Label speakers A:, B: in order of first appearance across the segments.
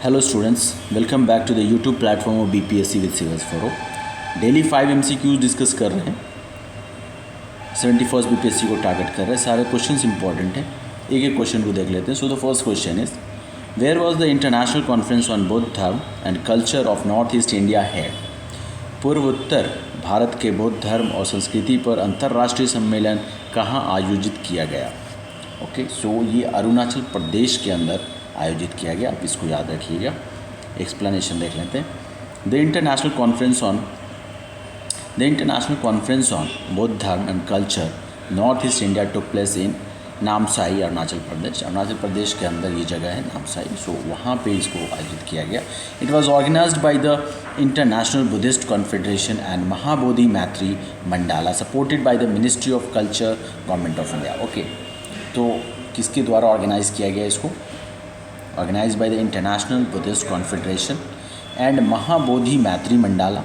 A: Hello students, welcome back to the YouTube platform of BPSC with Sivas Faro. Daily 5 MCQs discuss कर रहे हैं, 71st BPSC को target कर रहे हैं. सारे क्वेश्चंस इंपॉर्टेंट हैं, एक एक क्वेश्चन को देख लेते हैं. So the first question is where was the international conference on बौद्ध धर्म and culture of north east India held. पूर्वोत्तर भारत के बौद्ध धर्म और संस्कृति पर अंतर्राष्ट्रीय सम्मेलन कहाँ आयोजित किया गया. ओके, सो ये अरुणाचल प्रदेश के अंदर आयोजित किया गया. आप इसको याद रखिएगा. एक्सप्लेनेशन देख लेते हैं. द इंटरनेशनल कॉन्फ्रेंस ऑन बौद्ध धर्म and culture North east India took place in Namsai, Arunachal Pradesh. Arunachal Pradesh के अंदर ये जगह है नामसाई. सो वहाँ पे इसको आयोजित किया गया. It was organised by the International Buddhist Confederation and Mahabodhi Maitri Mandala, supported by the Ministry of Culture, Government of India. Okay, तो किसके द्वारा ऑर्गेनाइज किया गया इसको? Organise by the International Buddhist Confederation and Mahabodhi Maitri Mandala,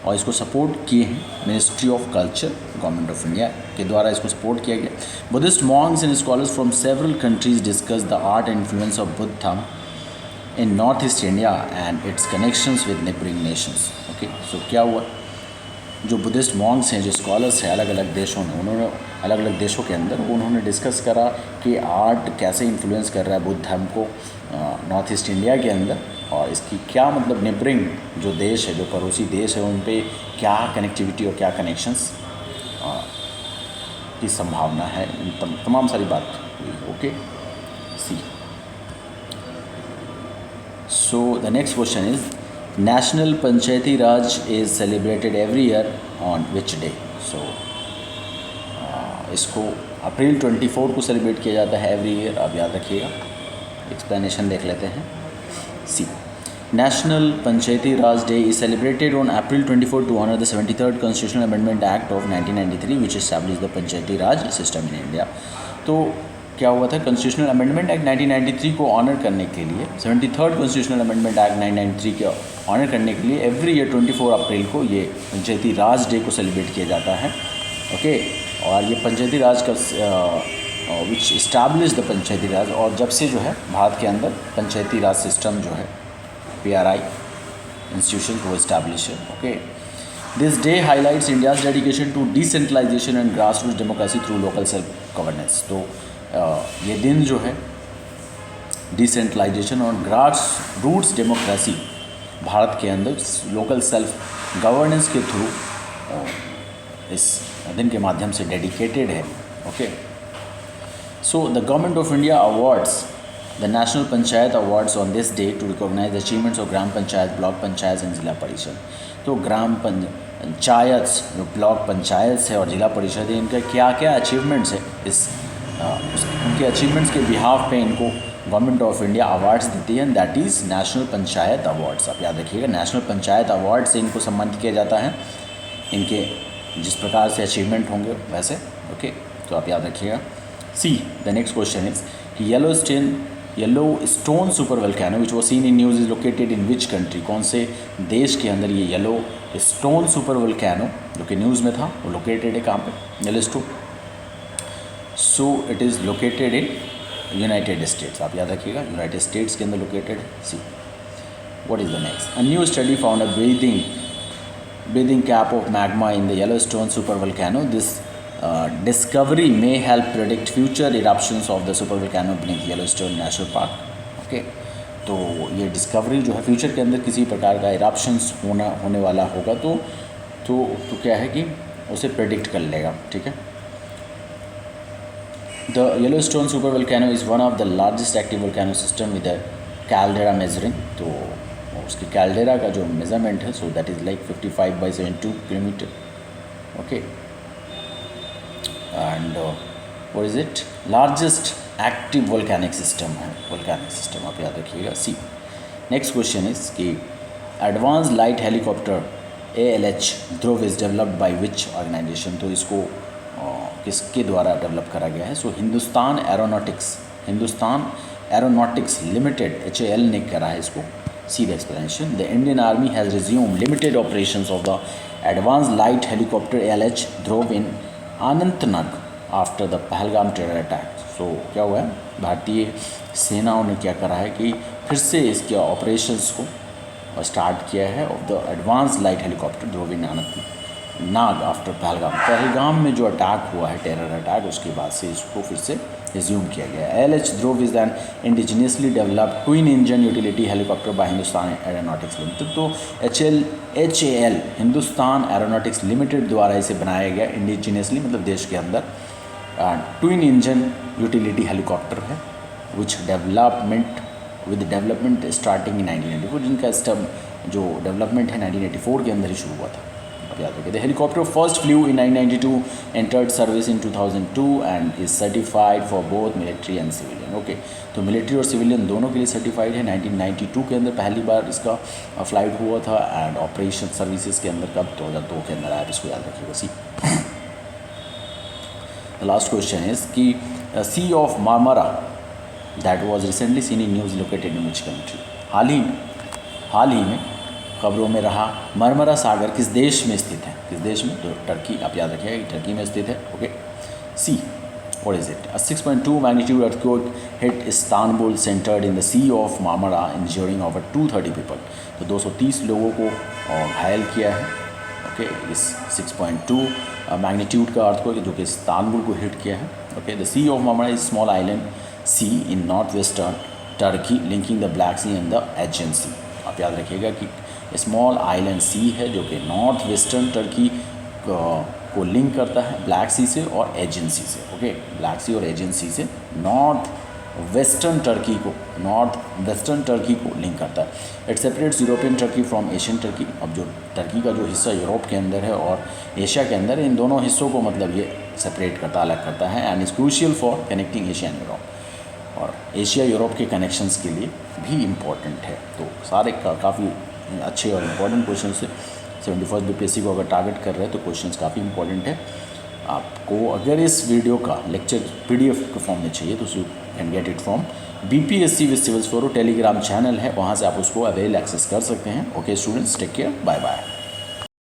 A: और इसको सपोर्ट किए हैं Ministry of Culture, Government of India के द्वारा इसको सपोर्ट किया गया. Buddhist monks and scholars from several countries discuss the art and influence of Buddha Dharma in North east India and its connections with neighbouring nations. Okay, so क्या हुआ, जो Buddhist Monks हैं, जो स्कॉलर्स हैं अलग अलग देशों में, उन्होंने अलग अलग देशों के अंदर उन्होंने डिस्कस करा कि आर्ट कैसे इन्फ्लुएंस कर रहा है बुद्ध धर्म को नॉर्थ ईस्ट इंडिया के अंदर, और इसकी क्या मतलब नेबरिंग जो देश है, जो पड़ोसी देश है, उन पे क्या कनेक्टिविटी और क्या कनेक्शंस की संभावना है. तमाम सारी बात हुई. Okay, see. So the next question is National Panchayati Raj is celebrated every year on which day. So इसको अप्रैल 24 को सेलिब्रेट किया जाता है एवरी ईयर. आप याद रखिएगा. एक्सप्लेनेशन देख लेते हैं. See. National Panchayati Raj Day is celebrated on April 24 to honour the 73rd constitutional amendment act of 1993 which establish the Panchayati Raj system in India. तो क्या हुआ था, कॉन्स्टिट्यूशनल अमेंडमेंट एक्ट 1993 को ऑनर करने के लिए, 73rd कॉन्स्टिट्यूशनल अमेंडमेंट एक्ट 1993 के ऑनर करने के लिए एवरी ईयर 24 अप्रैल को ये पंचायती राज डे को सेलिब्रेट किया जाता है. ओके, और ये पंचायती राज का विच इस्टाब्लिश द पंचायती राज, और जब से जो है भारत के अंदर पंचायती राज सिस्टम जो है PRI इंस्टीट्यूशन वो इस्टाब्लिश है. Okay, this day highlights India's dedication to decentralization and grass roots democracy through local self governance. तो ये दिन जो है डिसेंट्रलाइजेशन और ग्रास रूट्स डेमोक्रेसी भारत के अंदर लोकल सेल्फ गवर्नेंस के थ्रू इस दिन के माध्यम से डेडिकेटेड है. Okay, so the government of India awards the national panchayat awards on this day to recognize the achievements of gram panchayat, block panchayat and zila parishad. तो ग्राम पंचायत, जो ब्लॉक पंचायत है और जिला परिषद है, इनका क्या क्या अचीवमेंट्स है, इस उनके अचीवमेंट्स के बिहाफ पे इनको गवर्नमेंट ऑफ इंडिया अवार्ड्स देती है, that is national panchayat awards. आप याद रखिएगा, नेशनल पंचायत अवार्ड से इनको सम्मानित किया जाता है, इनके जिस प्रकार से अचीवमेंट होंगे वैसे. ओके, तो आप याद रखिएगा. See. The next question is Yellowstone super volcano which was seen in news is located in which country. कौन से देश के अंदर ये येलो स्टोन सुपर वोल्केनो जो कि न्यूज़ में था वो लोकेटेड है? कहाँ पे? Yellowstone. So it is located in United States. आप याद रखिएगा, यूनाइटेड स्टेट्स के अंदर लोकेटेड है. See. What is the next? A new study found a breathing cap of magma in the Yellowstone super volcano. This discovery may help predict future eruptions of the super volcano beneath Yellowstone National Park. Okay, तो ये discovery जो है future के अंदर किसी प्रकार का eruptions होने वाला होगा तो क्या है कि उसे प्रेडिक्ट कर लेगा. ठीक है. The Yellowstone super volcano is one of the largest active volcano system with a caldera measuring. तो उसकी कैल्डेरा का जो मेजरमेंट है, so that is like 55/72 kilometre. Okay, and what is it? Largest active volcanic system है, volcanic system. आप याद रखिएगा. See. Next question is कि advance light helicopter ALH Dhruv is developed by which organization. तो इसको किसके द्वारा डेवलप करा गया है? So Hindustan Aeronautics Limited HAL ने करा है इसको. See the explanation. The Indian Army has resumed limited operations of the Advanced Light Helicopter ALH Dhruv in Anantnag after the Pahalgam terror attack. So क्या हुआ है, भारतीय सेनाओं ने क्या करा है कि फिर से इसके ऑपरेशंस को स्टार्ट किया है of the advance light helicopter Dhubri Nag after Pahalgam में जो अटैक हुआ है, टेरर अटैक, उसके बाद से इसको फिर से रिज्यूम किया गया है। LH Dhruv is an indigenously developed twin engine utility helicopter by Hindustan Aeronautics Limited. तो HAL हिंदुस्तान एरोनॉटिक्स लिमिटेड द्वारा इसे बनाया गया, इंडिजिनियसली मतलब देश के अंदर, ट्विन इंजन यूटिलिटी हेलीकॉप्टर है विच डेवलपमेंट स्टार्टिंग इन 1984, जिनका जो डेवलपमेंट है 1984 के अंदर ही शुरू हुआ था, आप याद रखिए। The helicopter first flu in 1992, entered service in 2002 and is certified for both military and civilian. Okay, तो मिलिट्री और सिविलियन दोनों के लिए सर्टिफाइड है। 1992 के अंदर पहली बार इसका फ्लाइट हुआ था एंड ऑपरेशन सर्विसेज के अंदर कब 2002 के अंदर आया, इसको याद रखिएगा। See the last question is कि Sea of Marmara that was recently seen in news located in which country. हाल ही में खबरों में रहा मरमरा सागर किस देश में स्थित है, किस देश में, तो टर्की, आप याद रखिएगा टर्की में स्थित है। Okay, see what is it, 6.2 magnitude earthquake hit Istanbul centred in the C of Marmara injuring over 230 people. तो 230 लोगों को घायल किया है। ओके, इस 6.2 मैग्नीट्यूड का अर्थक्वेक जो कि इस्तांबुल को हिट किया है। Okay, the C of Marmara is small island sea in north western Turkey linking the Black Sea and the Aegean Sea. आप याद रखिएगा कि स्मॉल आइलैंड सी है जो कि नॉर्थ वेस्टर्न टर्की को लिंक करता है ब्लैक सी से और एजियन सी से। ओके, ब्लैक सी और एजियन सी से नॉर्थ वेस्टर्न टर्की को लिंक करता है। It separates European Turkey from Asian Turkey. अब जो टर्की का जो हिस्सा यूरोप के अंदर है और एशिया के अंदर, इन दोनों हिस्सों को मतलब ये सेपरेट करता, अलग करता है and is crucial for connecting Asia and Europe, और एशिया यूरोप के कनेक्शंस के लिए भी इम्पॉर्टेंट है। तो सारे काफ़ी अच्छे और इम्पॉर्टेंट क्वेश्चन से 71st BPSC को अगर टारगेट कर रहे हैं तो क्वेश्चंस काफ़ी इंपॉर्टेंट है। आपको अगर इस वीडियो का लेक्चर PDF के फॉर्म में चाहिए तो you can get it from BPSC with civils 4 Telegram channel है, वहाँ से आप उसको अवेल एक्सेस कर सकते हैं। Okay students, take care, bye bye.